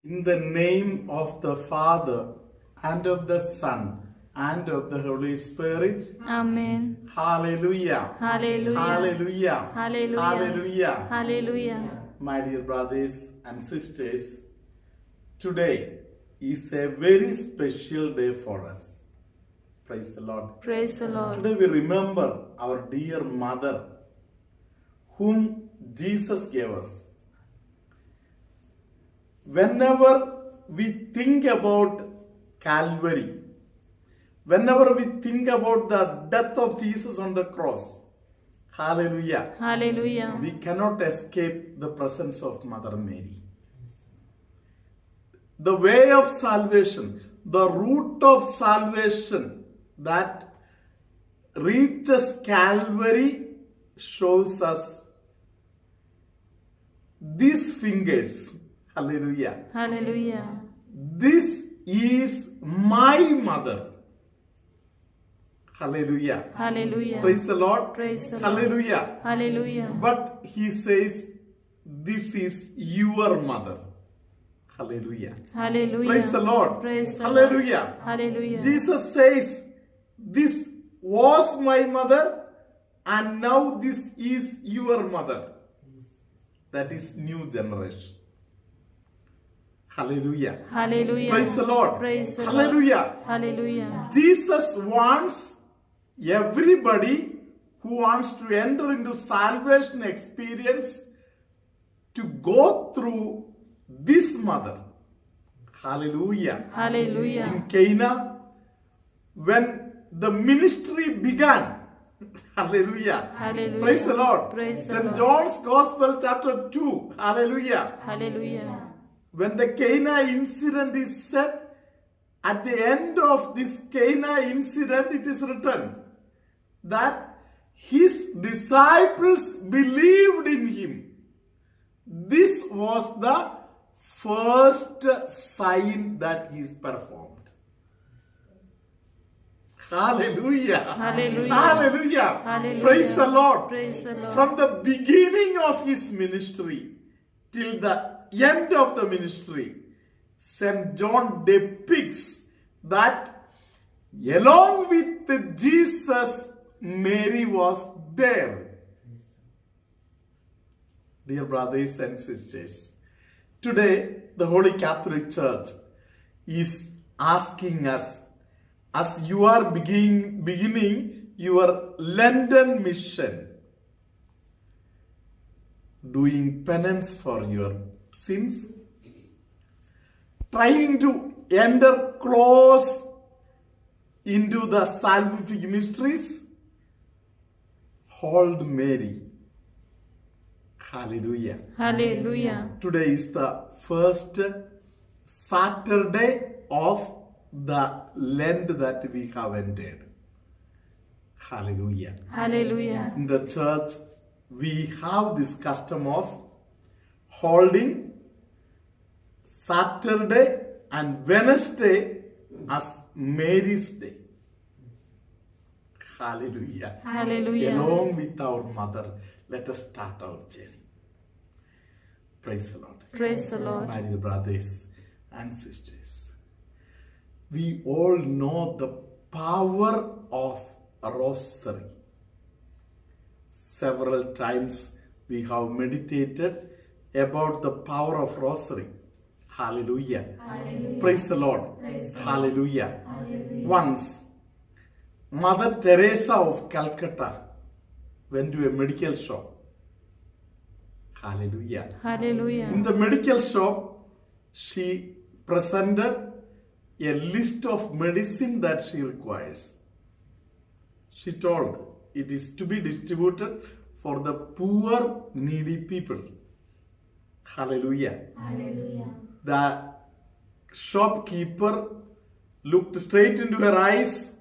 In the name of the Father, and of the Son, and of the Holy Spirit. Amen. Hallelujah. Hallelujah. Hallelujah. Hallelujah. Hallelujah. Hallelujah. My dear brothers and sisters, today is a very special day for us. Praise the Lord. Praise the Lord. Today we remember our dear mother, whom Jesus gave us. Whenever we think about Calvary, whenever we think about the death of Jesus on the cross, hallelujah, Hallelujah. we cannot escape the presence of Mother Mary. The way of salvation, the route of salvation that reaches Calvary shows us these fingers. Hallelujah. Hallelujah. This is my mother. Hallelujah. Hallelujah. Praise the Lord. Praise the Lord. Hallelujah. Hallelujah. But he says, this is your mother. Hallelujah. Hallelujah. Praise the Lord. Praise the Hallelujah. Lord. Hallelujah. Jesus says, this was my mother and now this is your mother. That is new generation. Hallelujah. Hallelujah. Praise the Lord. Praise the Lord. Hallelujah. Hallelujah. Jesus wants everybody who wants to enter into salvation experience to go through this mother. Hallelujah. Hallelujah. In Cana, when the ministry began, hallelujah. Hallelujah. Praise the Lord. Praise the St. Lord. John's Gospel chapter 2, hallelujah. Hallelujah. When the Cana incident is said, at the end of this Cana incident, it is written that his disciples believed in him. This was the first sign that he is performed. Hallelujah. Hallelujah. Hallelujah. Hallelujah. Praise the Lord. Praise the Lord. From the beginning of his ministry till the end of the ministry, St. John depicts that along with Jesus, Mary was there. Dear brothers and sisters, today the Holy Catholic Church is asking us, as you are beginning your Lenten mission, doing penance for your sins, trying to enter close into the salvific mysteries, hold Mary. Hallelujah. Hallelujah. Today is the first Saturday of the Lent that we have entered. Hallelujah. Hallelujah. In the church, we have this custom of holding Saturday and Wednesday as Mary's Day. Hallelujah. Hallelujah. Along with our mother, let us start our journey. Praise the Lord. Praise the Lord. My dear brothers and sisters, we all know the power of a rosary. Several times we have meditated about the power of rosary. Hallelujah. Hallelujah. Praise the Lord. Praise Hallelujah. Hallelujah. Once, Mother Teresa of Calcutta went to a medical shop. Hallelujah. Hallelujah. In the medical shop, she presented a list of medicine that she requires. She told it is to be distributed for the poor, needy people. Hallelujah. Hallelujah. The shopkeeper looked straight into her eyes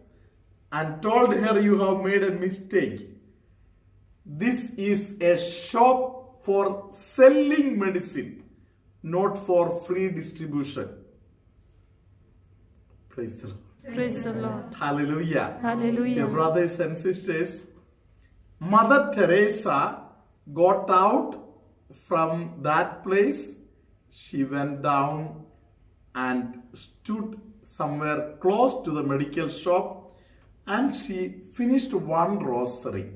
and told her, you have made a mistake. This is a shop for selling medicine, not for free distribution. Praise the Lord. Praise the Lord. Hallelujah. Hallelujah. Dear brothers and sisters, Mother Teresa got out from that place. She went down and stood somewhere close to the medical shop, and she finished one rosary.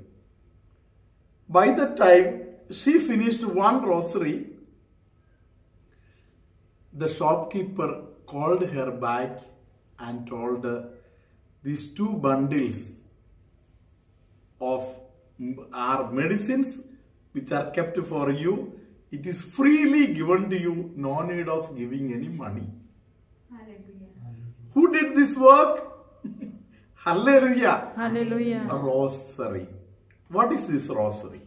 By the time she finished one rosary, the shopkeeper called her back and told her, these 2 bundles of our medicines which are kept for you, it is freely given to you, no need of giving any money. Who did this work? Hallelujah. Hallelujah. A rosary. What is this rosary?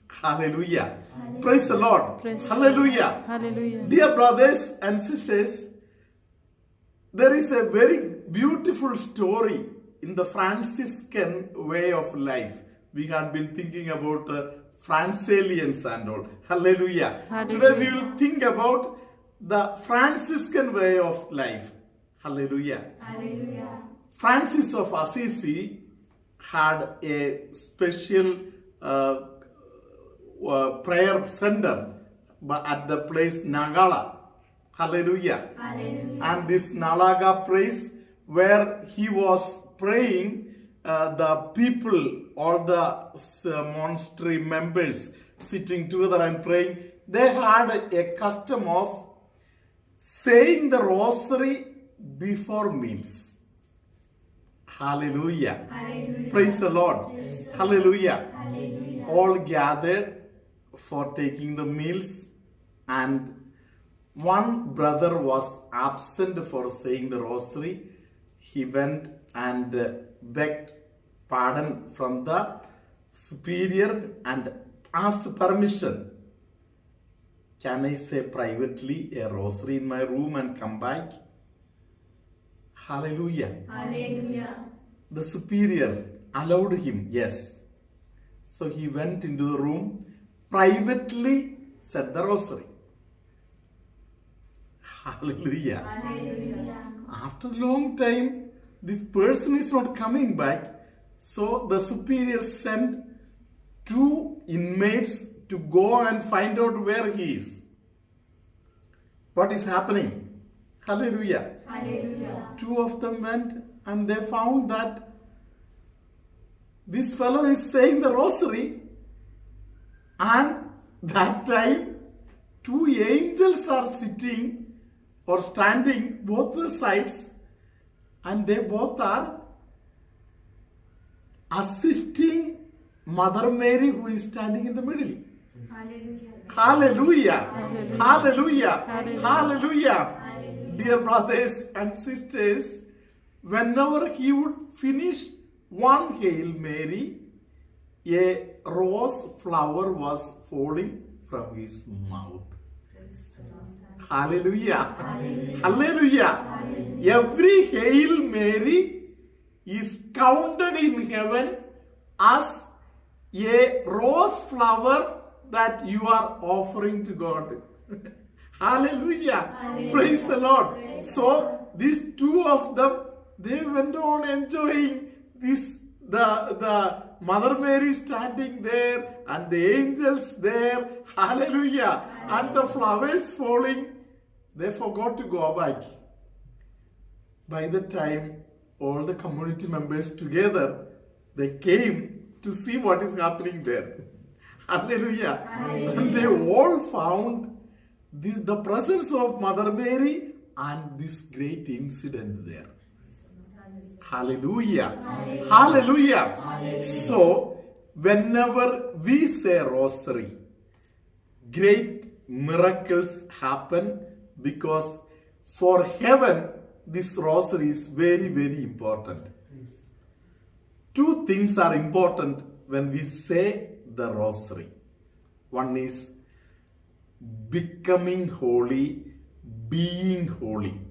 Hallelujah. Praise the Lord. Praise Hallelujah. Hallelujah. Dear brothers and sisters, there is a very beautiful story in the Franciscan way of life. We had been thinking about Franciscans and all. Hallelujah. Hallelujah. Today we will think about the Franciscan way of life. Hallelujah. Hallelujah. Francis of Assisi had a special prayer center at the place Nagala. Hallelujah. Hallelujah. And this Nalaga place where he was praying, the people, all the monastery members sitting together and praying, they had a custom of saying the rosary before meals. Hallelujah. Hallelujah. Praise the Lord. Praise the Lord. Hallelujah. Hallelujah. All gathered for taking the meals, and one brother was absent for saying the rosary. He went and begged pardon from the superior and asked permission. Can I say privately a rosary in my room and come back? Hallelujah. Hallelujah. The superior allowed him, yes. So he went into the room, privately said the rosary. Hallelujah. Hallelujah. After a long time, this person is not coming back. So the superior sent 2 inmates to go and find out where he is. What is happening? Hallelujah. Hallelujah. 2 of them went and they found that this fellow is saying the rosary, and that time 2 angels are sitting or standing both the sides, and they both are assisting Mother Mary, who is standing in the middle. Hallelujah. Hallelujah. Hallelujah. Hallelujah. Hallelujah. Hallelujah. Hallelujah. Dear brothers and sisters, whenever he would finish one Hail Mary, a rose flower was falling from his mouth. Hallelujah. Hallelujah. Every Hail Mary is counted in heaven as a rose flower that you are offering to God. Hallelujah. Hallelujah. Praise the Lord. Praise the So these 2 of them, they went on enjoying this, the Mother Mary standing there and the angels there. Hallelujah. And the flowers falling. They forgot to go back. By the time all the community members together, they came to see what is happening there. Hallelujah. Hallelujah. And they all found the presence of Mother Mary and this great incident there. Hallelujah. Hallelujah. So, whenever we say rosary, great miracles happen, because for heaven, this rosary is very, very important. 2 things are important when we say the rosary. One is becoming holy, being holy.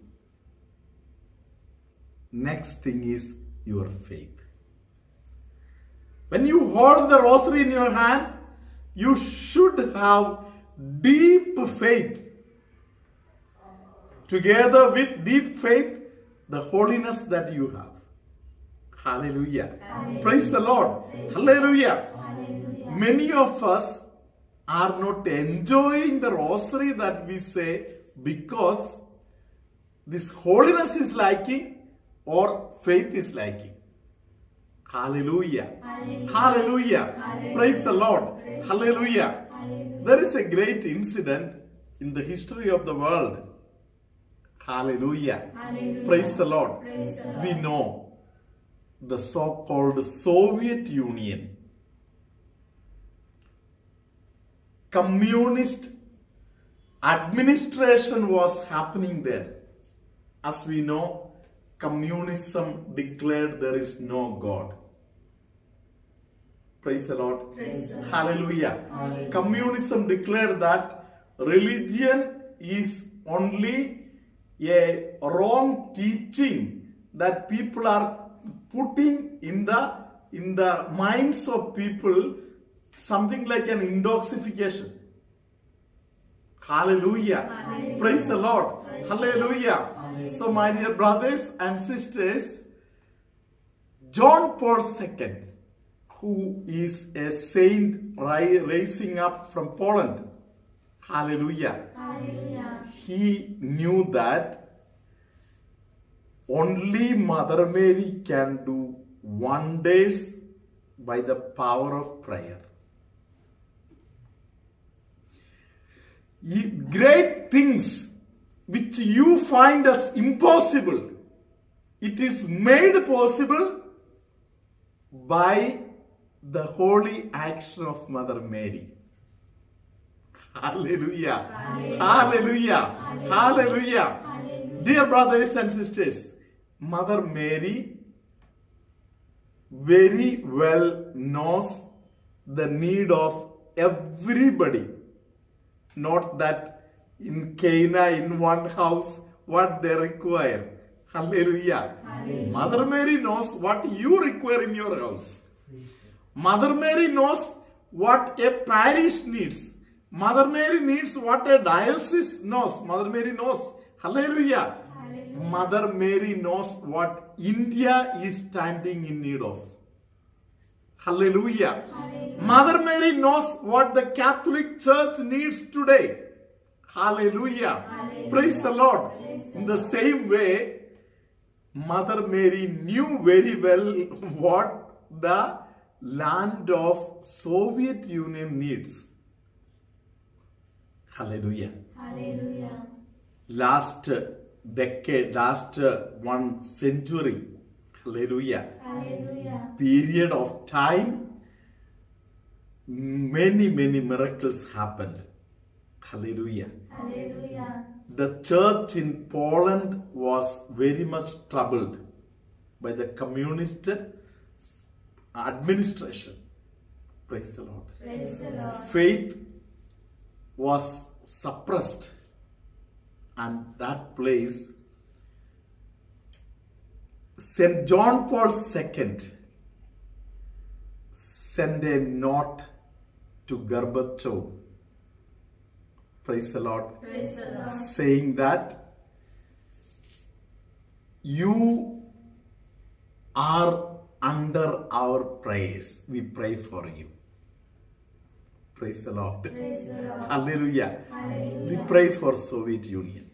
Next thing is your faith. When you hold the rosary in your hand, you should have deep faith. Together with deep faith, the holiness that you have. Hallelujah. Hallelujah. Praise the Lord. Hallelujah. Hallelujah. Many of us are not enjoying the rosary that we say because this holiness is lacking or faith is lacking. Hallelujah. Hallelujah. Praise the Lord. Hallelujah. There is a great incident in the history of the world. Hallelujah. Praise the Lord. We know the so-called Soviet Union. Communist administration was happening there. As we know, communism declared there is no God. Praise the Lord. Hallelujah. Communism declared that religion is only a wrong teaching that people are putting in the minds of people, something like an intoxication. Hallelujah. Praise the Lord. Hallelujah. So my dear brothers and sisters, John Paul II, who is a saint rising up from Poland, hallelujah, he knew that only Mother Mary can do wonders by the power of prayer. Great things which you find as impossible, it is made possible by the holy action of Mother Mary. Hallelujah. Hallelujah. Hallelujah. Dear brothers and sisters, Mother Mary very well knows the need of everybody. Not that in Cana, in one house, what they require. Hallelujah. Mother Mary knows what you require in your house. Mother Mary knows what a parish needs. Mother Mary needs what a diocese knows. Mother Mary knows. Hallelujah. Mother Mary knows what India is standing in need of. Hallelujah. Mother Mary knows what the Catholic Church needs today. Hallelujah. Praise the Lord. In the same way, Mother Mary knew very well what the land of Soviet Union needs. Hallelujah. Hallelujah. Last decade, last 1 century, hallelujah, Hallelujah. period of time, many miracles happened. Hallelujah. Hallelujah. The church in Poland was very much troubled by the communist administration. Praise the Lord. Praise the Lord. Faith was suppressed, and that place, St. John Paul II sent a note to Gorbachev, praise the Lord, Praise the Lord. saying that you are under our prayers. We pray for you. Praise the Lord. Praise the Lord. Hallelujah. Hallelujah. We pray for Soviet Union.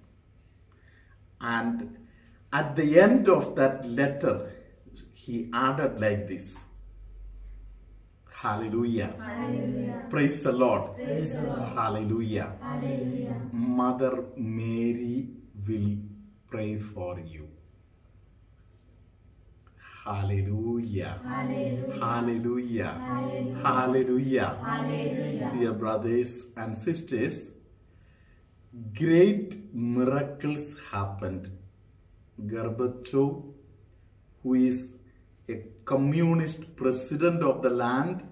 And at the end of that letter, he added like this. Hallelujah. Hallelujah. Praise the Lord. Praise the Lord. Hallelujah. Hallelujah. Mother Mary will pray for you. Hallelujah. Hallelujah. Hallelujah. Hallelujah. Hallelujah. Hallelujah. Dear brothers and sisters, great miracles happened. Gorbachev, who is a communist president of the land,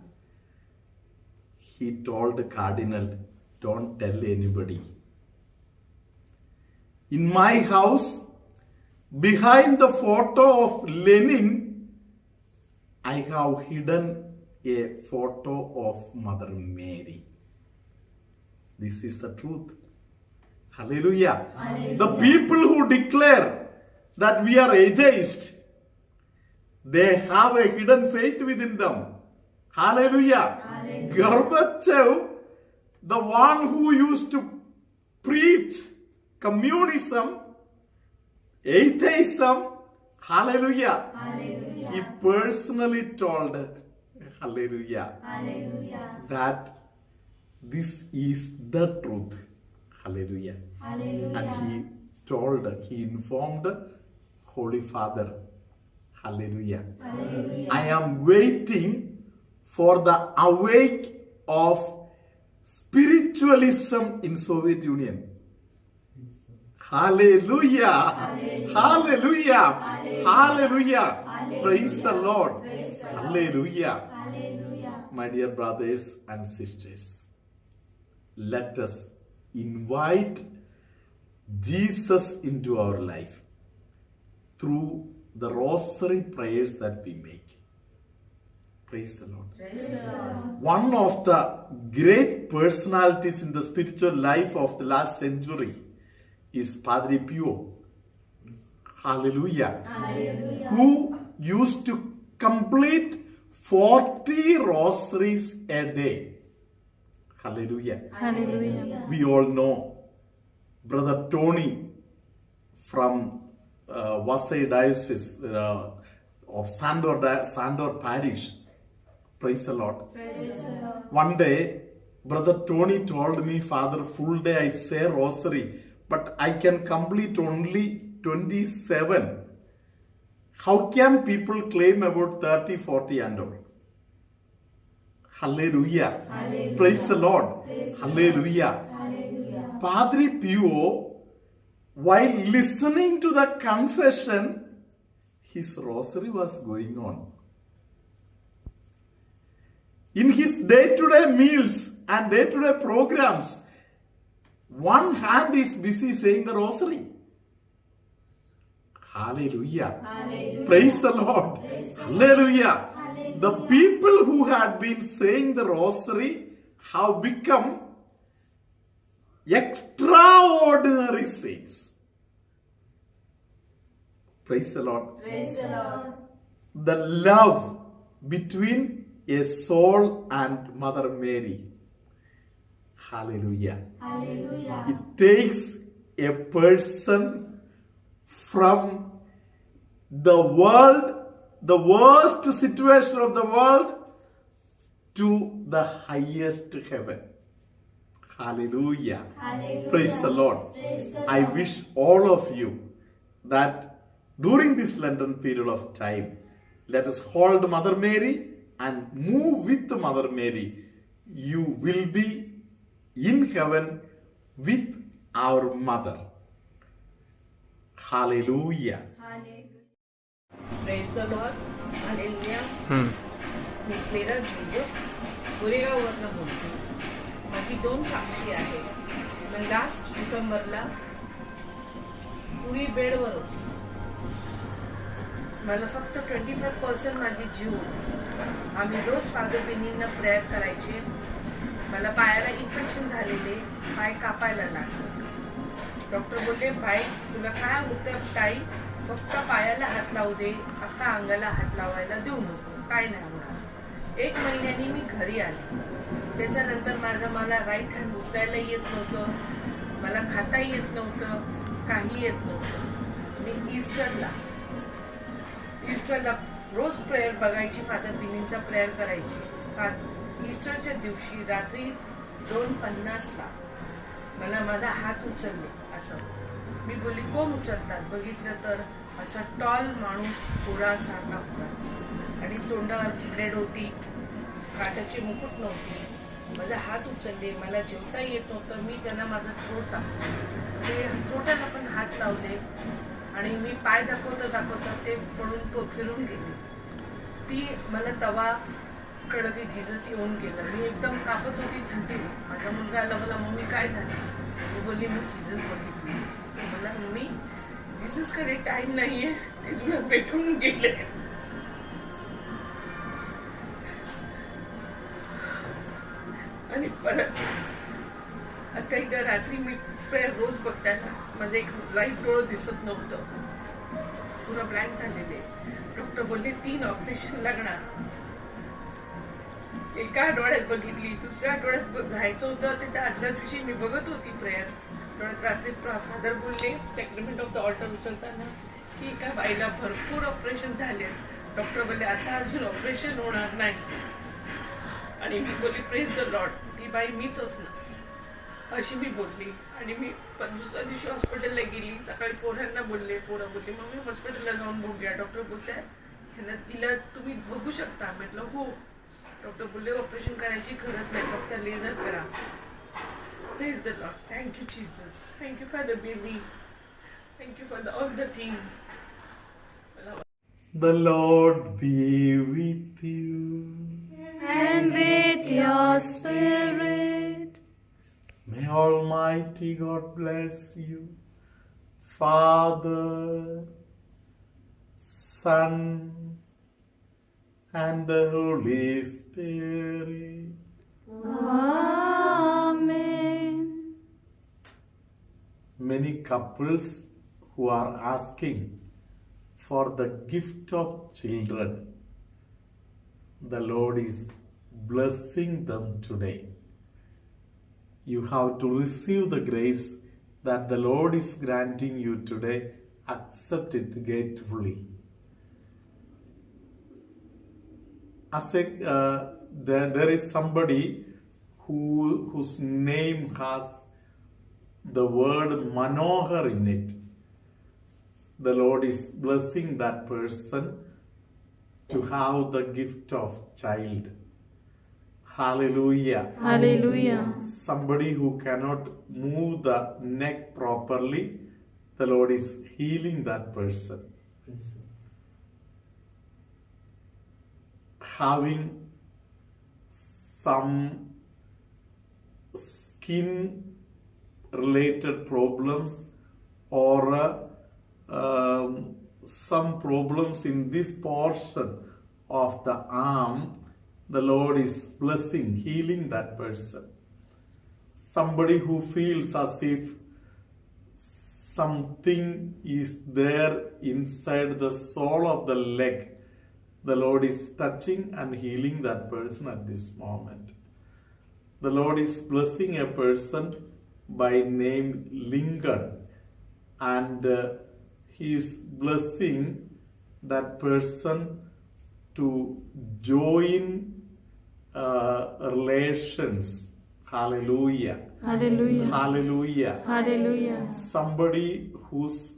he told the cardinal, don't tell anybody. In my house, behind the photo of Lenin, I have hidden a photo of Mother Mary. This is the truth. Hallelujah. Hallelujah. The people who declare that we are atheist, they have a hidden faith within them. Hallelujah. Hallelujah. Gorbachev, the one who used to preach communism, atheism, hallelujah, Hallelujah. he personally told, hallelujah, Hallelujah. that this is the truth, hallelujah. Hallelujah. And he informed Holy Father, hallelujah. Hallelujah. I am waiting for the awake of spiritualism in Soviet Union. Hallelujah. Hallelujah. Hallelujah. Praise the Lord. Hallelujah. Hallelujah. My dear brothers and sisters, let us invite Jesus into our life through the rosary prayers that we make. Praise the Lord. Praise the Lord. One of the great personalities in the spiritual life of the last century is Padre Pio. Hallelujah. Hallelujah. Who used to complete 40 rosaries a day. Hallelujah. Hallelujah. We all know Brother Tony from Vasai Diocese of Sandor Parish. Praise the Lord. Praise the Lord. One day, Brother Tony told me, Father, full day I say rosary, but I can complete only 27. How can people claim about 30, 40 and all? Hallelujah. Hallelujah. Praise the Lord. Praise the Hallelujah. Hallelujah. Padre Pio, while listening to the confession, his rosary was going on. In his day-to-day meals and day-to-day programs, one hand is busy saying the rosary. Hallelujah. Hallelujah. Praise the Lord. Praise the Hallelujah. Hallelujah. The people who had been saying the rosary have become extraordinary saints. Praise the Lord. Praise the Lord. The love between a soul and Mother Mary. Hallelujah. Hallelujah. It takes a person from the world, the worst situation of the world, to the highest heaven. Hallelujah. Hallelujah. Praise the Lord. Praise the I Lord. wish all of you that during this Lenten period of time, let us hold Mother Mary and move with Mother Mary. You will be in heaven with our Mother. Hallelujah. Hallelujah. Praise the Lord hallelujah मी Clara Joseph गोरेगाववरनं बोलते. माझी 2 साक्षी आहे. मी last डिसेंबरला पुरी बेडवर होती. मला फक्त 25% माझी जीव. आम्ही रोज फादर बिनींना प्रेयर करायचे. मला पायाला इन्फेक्शन झालेले, पाय कापायला लागले. डॉक्टर बोलले, बाई तुला काय होतं ताई, फक्त पायाला हात लावू दे, अख्खा अंगाला हात लावायला देऊ नको, काय नाही होणार. 1 महिन्यानी मी घरी आले. त्याच्यानंतर मला राईट हँड उचलायला येत नव्हतं, मला खाता येत नव्हतं, काही येत नव्हतं. मी ईस्टरला रोज प्रेयर बघायची, फादर बिनींचा प्रेयर करायची. ईस्टरच्या दिवशी रात्री 2:50ला मला माझा हात उचलले. असं मी बोलली, कोण उचलतात? बघितलं तर असं टॉल माणूस थोडासारखा होता आणि तोंडावर ब्रेड होती, काटाची मुकुट नव्हती. माझा हात उचलले, मला जेवता येत नव्हतं. मी त्यांना माझा थ्रोट ते थ्रोटाला पण हात लावले आणि मी पाय दाखवता ते पडून फिरून गेले. ती मला तवा कळलं की जीजस येऊन गेलं. मी एकदम कापत होती थंडी. माझा मुलगा आला, मला मम्मी काय झालं? मी बोलली, मी जीजस बघितली. मला मम्मी जीससकडे टाइम नाहीये, ते तुला भेटून गेले. आणि परत आता एकदा रात्री मी प्रेयर रोज बघताना माझं एक लाईट डोळं दिसत नव्हतं, पुरा ब्लँक झालेले. डॉक्टर बोलले 3 ऑपरेशन लागणार. एका डोळ्यात बघितली, दुसऱ्या डोळ्यात जायचं होतं. त्याच्या आदल्या दिवशी मी बघत होती प्रेयर डोळ्यात. रात्री फादर बोलले, सॅक्रिमेंट ऑफ द ऑर्डर उचलताना की एका बाईला भरपूर ऑपरेशन झाले. डॉक्टर बोलले आता अजून ऑपरेशन होणार नाही. आणि मी बोलली प्रेज द लॉर्ड, ती बाई मीच असणार अशी मी बोलली. आणि मी दुसऱ्या दिवशी हॉस्पिटलला गेली. सकाळी पोरांना बोलले, पोरं बोलली मग मी हॉस्पिटलला जाऊन बघूया. डॉक्टर बोलताय तिला तुम्ही बघू शकता. म्हटलं हो. डॉक्टर बोलले ऑपरेशन करायची गरज नाही, फक्त लेझर करा. Praise the Lord. Thank you, Jesus. Thank you for the baby. Thank you for all the team. The Lord be with you. And with your spirit. May Almighty God bless you, Father, Son, and the Holy Spirit. Amen. Many couples who are asking for the gift of children, the Lord is blessing them today. You have to receive the grace that the Lord is granting you today. Accept it gratefully. There is somebody whose name has the word Manohar in it. The Lord is blessing that person to have the gift of child. Hallelujah. Hallelujah. Somebody who cannot move the neck properly, the Lord is healing that person. Having some skin related problems or some problems in this portion of the arm, the Lord is blessing, healing that person. Somebody who feels as if something is there inside the sole of the leg, the Lord is touching and healing that person at this moment. The Lord is blessing a person by name Lingan, and He is blessing that person to join relations. Hallelujah. Hallelujah. Hallelujah. Hallelujah. Somebody whose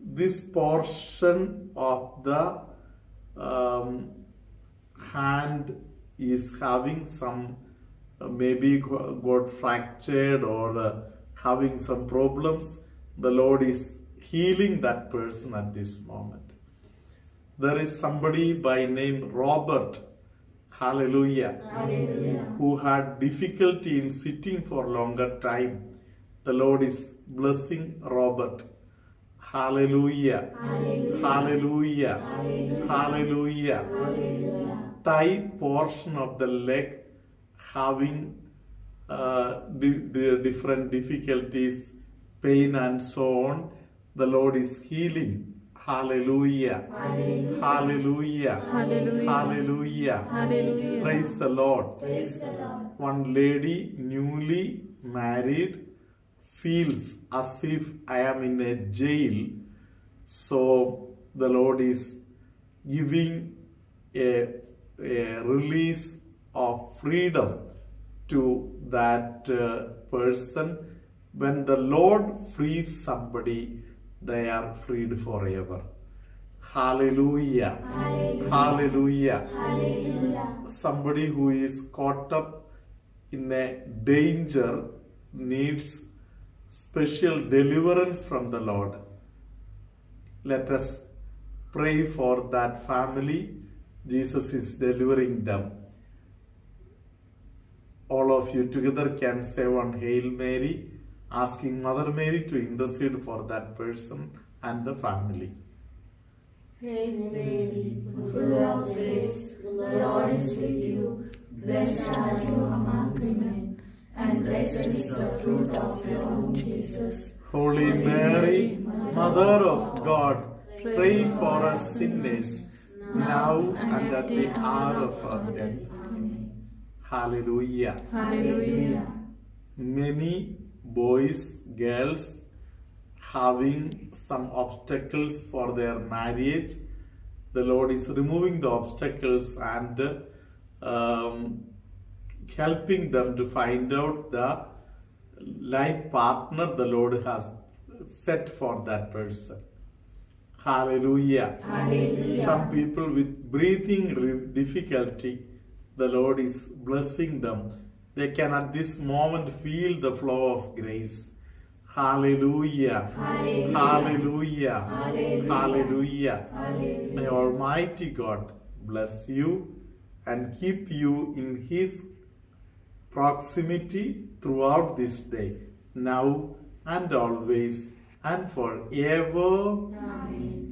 this portion of the hand is having some maybe got fractured or having some problems. The Lord is healing that person at this moment. There is somebody by name Robert, hallelujah, who had difficulty in sitting for longer time. The Lord is blessing Robert. Hallelujah. Hallelujah. Hallelujah. Thigh portion of the leg having different difficulties, pain and so on, the Lord is healing. Hallelujah. Hallelujah. Hallelujah. Hallelujah. Praise the Lord. One lady newly married feels as if I am in a jail. So the Lord is giving a release of freedom to that person. When the Lord frees somebody, they are freed forever. Hallelujah. Hallelujah. Somebody who is caught up in a danger needs special deliverance from the Lord. Let us pray for that family. Jesus is delivering them. All of you together can say one Hail Mary, asking Mother Mary to intercede for that person and the family. Hail Mary, full of grace, the Lord is with you. Blessed are you among women, and blessed is the fruit of your womb, Jesus. Holy Mary, Mother of God, pray for us sinners, now and at the hour of our death. Hallelujah. Hallelujah. Many boys, girls having some obstacles for their marriage. The Lord is removing the obstacles and helping them to find out the life partner the Lord has set for that person. Hallelujah. Hallelujah. Some people with breathing difficulty, the Lord is blessing them. They can at this moment feel the flow of grace. Hallelujah. Hallelujah. Hallelujah. Hallelujah. Hallelujah. Hallelujah. May Almighty God bless you and keep you in His proximity throughout this day, now and always and forever. Amen.